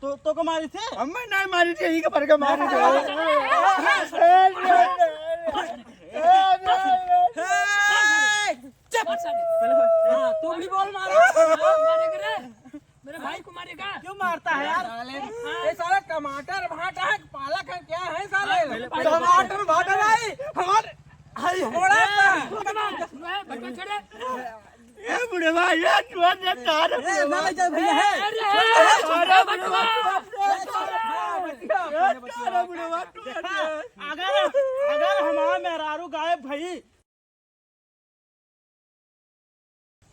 तो को मारी थी? हमें नहीं मारी थी, यही के पर के मारी थी। हाँ, तू भी बोल मारो। मारेगा मेरे भाई को मारेगा। क्यों मारता है यार? ये साला टमाटर भाटा है, पालक है, क्या है साले? टमाटर भाटा नहीं हमारे थोड़ा बटवा छोड़े। ये बुढ़े भाई ये चुआ ने तार मैनेजर भैया है। अगर हमारा मेहरारू गायब भई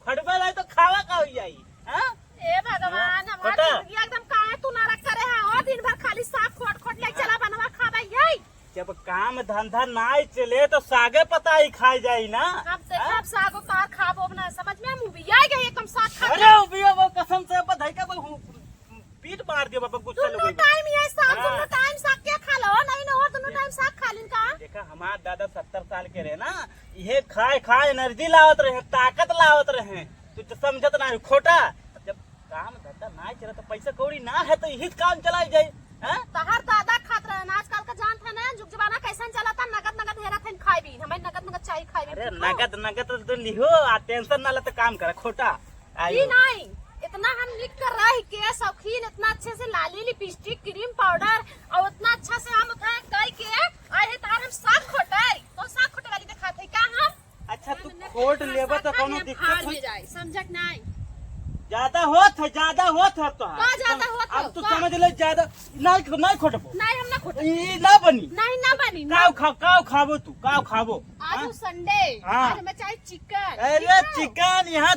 फटबे नहीं तो खावा का हो जाई। हाँ? ए भगवान हमारा बता। जिंदगी एकदम काहे तू नारक करे है और दिन भर खाली साग खोट खोट ले चला बनवा खाबे यही। जब काम धंधा नाई चले तो सागे पता ही खाई जाई ना। अब से अब सागो कार खाबो ना समझ में मूवी आई गई एकदम साग खा। अरे उबिया वो कसम से बधाई का पीठ मार दिया बाबा गुस्सा दोनों लोग। टाइम ये साग दोनों टाइम साग क्या खा लो नहीं ना और दोनों टाइम साग खा लिन का। देखा हमार दादा 70 साल के रहे ना, ये खाए खाए एनर्जी लावत रहे, ताकत लावत रहे। तू तो समझत ना खोटा। जब काम धंधा ना चले तो पैसा कौड़ी ना है तो यही काम चलाई जाए। हैं? तहर दादा खात रहे ना आजकल का जान था ना जुग जमाना कैसा चला था नगद नगद हेरा थे खाई भी हमें नगद चाहिए खाई भी। अरे नगद तो लिहो आ टेंशन ना ले तो काम करे खोटा। ये नहीं इतना हम लिख कर रहे के शौकीन इतना अच्छे से लाली लिपस्टिक क्रीम पाउडर और इतना अच्छा से हम उठा कई के आए है तार हम साग खोटाई तो साग खोटे वाली दिखाते का हम। अच्छा तू खोट लेबा तो कोनो दिक्कत हो जाए समझक नहीं ज्यादा होत है तो का ज्यादा होत अब तू समझ ले ज्यादा नहीं खोटबो नहीं हम ना खोटे ई ना बनी। नहीं ना बनी काव खाबो तू काव खाबो। आज संडे हाँ। आज हमें चाहिए चिकन। अरे चिकन यहाँ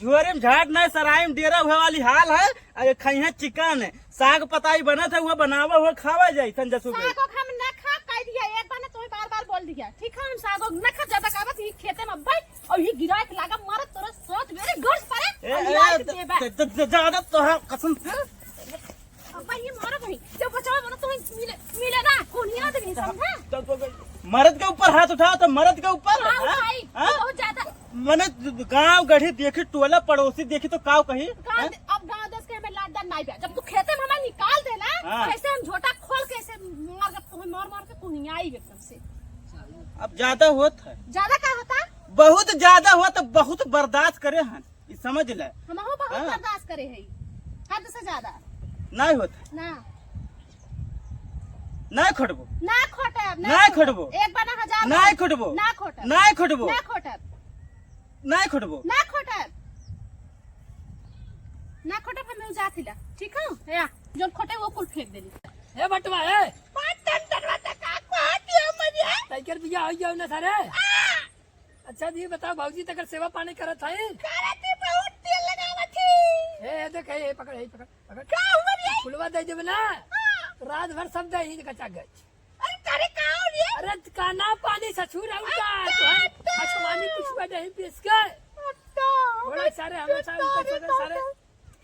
झोरे में झाट नहीं सराय में डेरा हुए वाली हाल है। अरे खाई चिकन है साग पताई बना था हुआ बनावा हुआ खावा जाए संजय सुबह। सागो हम न खा कह दिया एक बार ने तुम्हें बार बोल दिया ठीक है हम सागो न खा ज्यादा खावत ही खेते में भाई और ये गिराए के लागा मारत तोरे सोच मेरे गर्स परे ज्यादा तो कसम से अब ये मारो भाई जब बचाओ बनो तुम्हें मिले ना कोनिया दे समझा। मर्द के ऊपर हाथ उठाओ तो मर्द के ऊपर। हाँ भाई बहुत ज्यादा मैंने गांव गढ़ी देखी टोला पड़ोसी देखी तो काव कही। अब गाँव देश के हमें लाडा नहीं बा जब तू खेते में हमें निकाल देना हाँ। कैसे हम झोटा खोल के ऐसे मार के कुनिया आई एकदम से। अब ज्यादा होत है ज्यादा क्या होता बहुत ज्यादा हुआ तो बहुत बर्दाश्त करे हैं समझ ले। हम बहुत हाँ। बर्दाश्त करे है हद से ज्यादा नहीं होता ना नहीं खोटबो ना खोटे अब नहीं खोटबो एक बार ना हजार नहीं खोटबो ना खोटे नहीं खोटबो ना खोटे नहीं खोटबो ना खोटे ना खोटे पर मैं जातिला ठीक है या जो खोटे वो कुल फेंक देली। ए बटवा ए पाटन दरवाजा का कोटियो मजे टाइगर भैया आ जाओ ना सारे। अच्छा जी बताओ भाऊजी तक सेवा पानी करत है करती बहुत तेल लगावत थी। ए देख ए पकड़ पकड़ का हुआ रे फुलवा दे देब ना रात भर सब दे ही कचा गच। अरे करे का हो रे अरे काना पानी ससुर उनका तो आसमानी कुछ बैठे ही पीस के बड़ा सारे हमेशा उनके सारे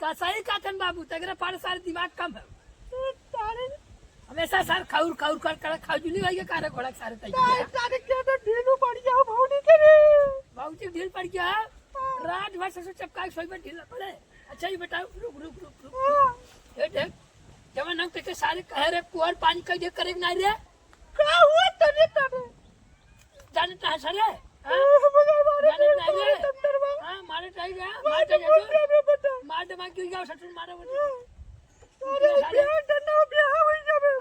कसाई काटन बाबू तगरे पार सारे दिमाग कम है हमेशा सार खाउर खाउर कर खाजुली भाई के कारे घोड़ा सारे तैयार सारे क्या तो ढीलू पड़ जाओ भौनी करे बाबूजी ढील पड़ गया रात भर ससुर चपका के सोई में ढील पड़े। अच्छा ये बताओ रुक ये देख जब हम के सारे कह रे कुआर पानी कई दे करे ना रे का हुआ तने तने जाने ता सारे जाने नहीं रे हां मारे टाई गया मार दे मार क्यों जाओ ससुर मारे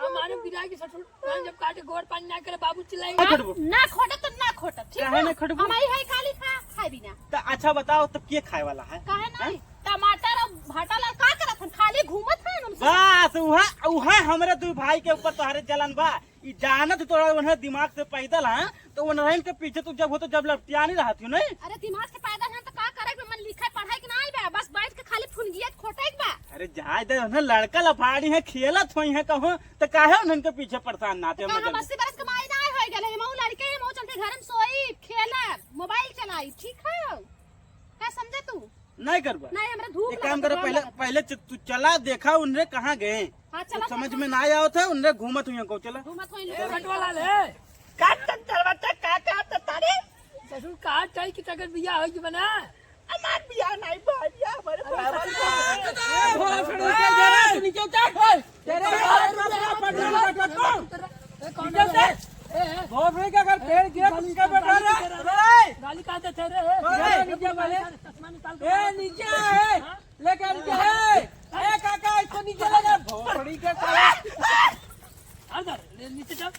हमारे बिराई के ससुर जब काटे गोड़ पानी ना करे बाबू चिल्लाएंगे ना खोटा तो ना खोटा ठीक काहे ना है खोटबो? हमारी है खाली खाए बिना तो अच्छा बताओ तब के खाए वाला है? काहे नहीं टमाटर और भाटा ला का करत हन खाली घूमत है उनसे। बस उहा हमरे दू भाई के ऊपर तोहरे जलन बा ई जानत तोरा उन्हें दिमाग से पैदल है तो उन्हें के पीछे तू जब हो तो जब लपटिया नहीं रहती हो नहीं। अरे दिमाग से पैदा है तो का करे के मन लिखे पढ़ाई के नहीं बा बस बैठ के खाली फुनगियत खोटे के बा। अरे जहाज दे उन्हें लड़का लफाड़ी है खेलत हुई है कहूं तो काहे उनके पीछे परेशान नाते हम 80 बरस कमाई नहीं होई गेले हम लड़के हम चलते घर में सोई खेला मोबाइल चलाई ठीक है का समझे तू नहीं करबा। नहीं हमरा धूप एक काम करो पहले तू चला देखा उन्हें कहाँ गए। हां चला समझ में ना आया था उन्हें घूमत हुई को चला घूमत होई ए बटवाला ले काटन दरवाजा का तारे ससुर काट टाई की तगर बिया हो जी बना हमार बियाह नहीं भइया हमारे नीचे उतार साले का अगर पेड़ गिरा तो क्या बैठा रहा? गाली का देते रे अरे नीचे वाले, चश्मा निकाल ए नीचे है, लेके नीचे है, ए काका इसको नीचे लगा, भोपड़ी के साले, अंदर नीचे चल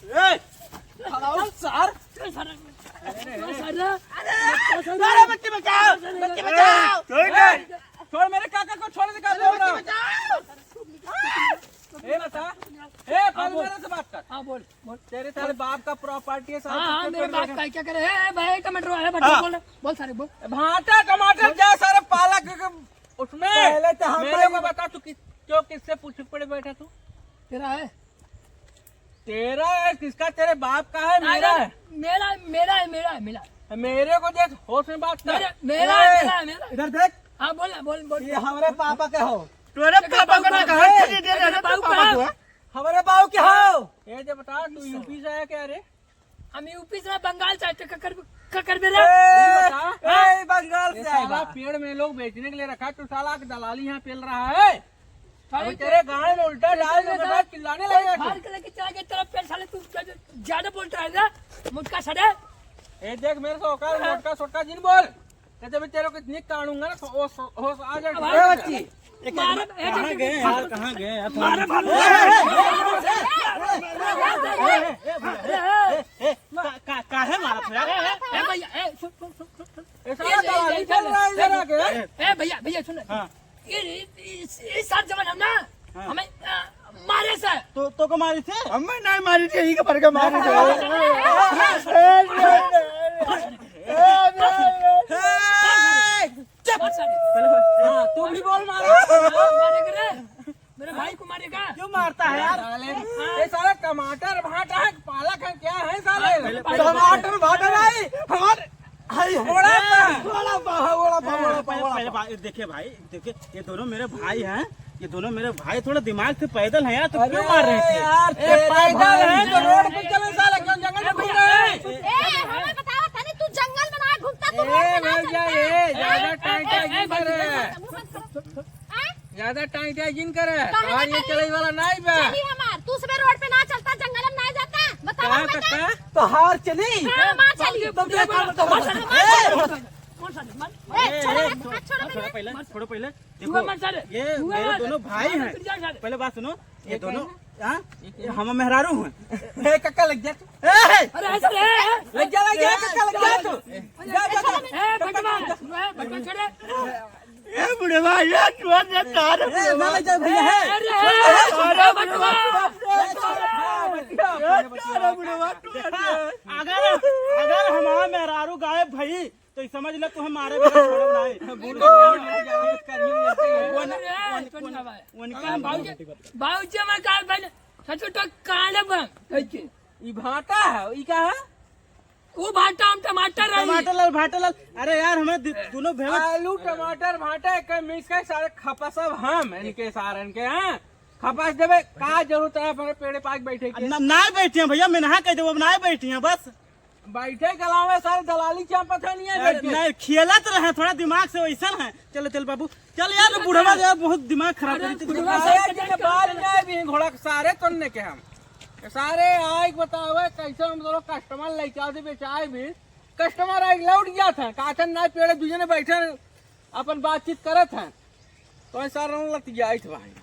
हलाओ सर, चल सर अरे बच्चे बचाओ, बच्चे बचाओ। छोड़ मेरे काका को, छोड़ दे, बोल रहा हूँ। ए बता, ए पहले मेरे से बात कर। हाँ बोल बोल तेरे सारे बाप का प्रॉपर्टी है सारा। हाँ मेरे बाप का क्या करे है भाई कमेंट है बच्चा बोल सारे बोल भाटा टमाटर क्या सारे पालक उसमें पहले तो मेरे को बता तू क्यों किससे पूछ पड़े बैठा तू? तेरा है तेरा है किसका? तेरे बाप का है मेरा है? मेरा मेरा है मेरा है मेरा मेरे को देख होश में बात कर। मेरा मेरा है मेरा है मेरा है। इधर देख, हाँ बोल बोल बोल ये हमारे पापा के हो, तेरे पापा को ना कहे पापा को हमारे बाबू के हो। ये जो बता तू यूपी से आया क्या रे? हम यूपी से बंगाल से ककर में ए बंगाल से आया। पेड़ में लोग बेचने के लिए रखा, तू साला दलाली यहाँ पेल रहा है। अभी तेरे गाड़ी में उल्टा डाल के चिल्लाने लगेगा। बाहर के लेके चला गया तरफ पे साले तू ज्यादा बोलता है ना मुझका सड़े ए देख मेरे से औकात मोटका सोटका जिन बोल, कहते मैं तेरे को इतनी काटूंगा ना होश आ जाएगा। बच्ची कहाँ गए यार, कहाँ गए यार? काहे मारा था यार? भैया सुन सुन सुन सुन ए साला दलाली चल रहा है इधर आके। भैया भैया सुन हाँ। इस साल जब हम ना हमें मारे से तो को मारी थे? हमें नहीं मारी थी, यही का फर्क है मारी थी। हाँ, तू भी बोल मारा। मारेगा रे मेरे भाई को मारेगा क्यों मारता है यार? ये साला टमाटर भाटा है, पालक है, क्या है साले? टमाटर भाटा नहीं, हमारे देखिए भाई, देखिए ये दोनों मेरे भाई हैं, ये दोनों मेरे भाई थोड़ा दिमाग से पैदल हैं यार, तो क्यों मार रहे थे यार? पैदल है तो रोड पे चले साले, क्यों जंगल में घूम रहे हैं? ए हमें बताओ तनी तू जंगल में ना घूमता, तू रोड पे ना चलता। ज्यादा टाइट करे, हैं? ज्यादा टाइट जिन करे, कहाँ ये चले वाला नहीं बा। चली हमार तू सुबह रोड पे ना चलता, जंगल में ना जाता, बताओ कहाँ हमें तक तो। तो हार चली। हाँ, मार चली। ए, छोड़ो मेरे। छोड़ो पहले हुआ मत साले, ये हुआ मेरे मत। दोनों भाई हैं। फिर जा साले। पहले बात सुनो, ये दोनों हम मेहरारू हैं। कक्का लग जा, अरे ऐसा रे लग जा कक्का लग जा तू। बटवा छोड़े ए बुढ़े भाई यार, छोड़ दे तार। साले जा भैया है। अरे बटवा अगर हमारा मेहरारू गायब भाई तो समझ ले तू हमारे बाबूजी हमारे का बन सचो तो काले बन ई भाटा है, ई क्या है? वो भाटा हम टमाटर है टमाटर लाल भाटा लाल। अरे यार हमें दोनों भेड़ आलू टमाटर भाटा के मिक्स के सारे खपा सब हम इनके सारे इनके हैं खपास देवे का जरूरत है अपने पेड़े पास बैठे के ना बैठे हैं भैया, मैं नहा कह दे ना बैठी हैं बस। बैठे के अलावा सारे दलाली चापत है नहीं है नहीं खेलत रहे, थोड़ा दिमाग से वैसा है। चल चल बाबू चल यार, बुढ़वा यार बहुत दिमाग खराब है। बाल में भी घोड़ा सारे तोड़ने के हम सारे आए बतावे कैसे हम दोनों कस्टमर लेके से बेचाए भी कस्टमर आए लौट गया था काचन ना पेड़े दूजे ने बैठे अपन बातचीत करत हैं तो ऐसा लग गया भाई।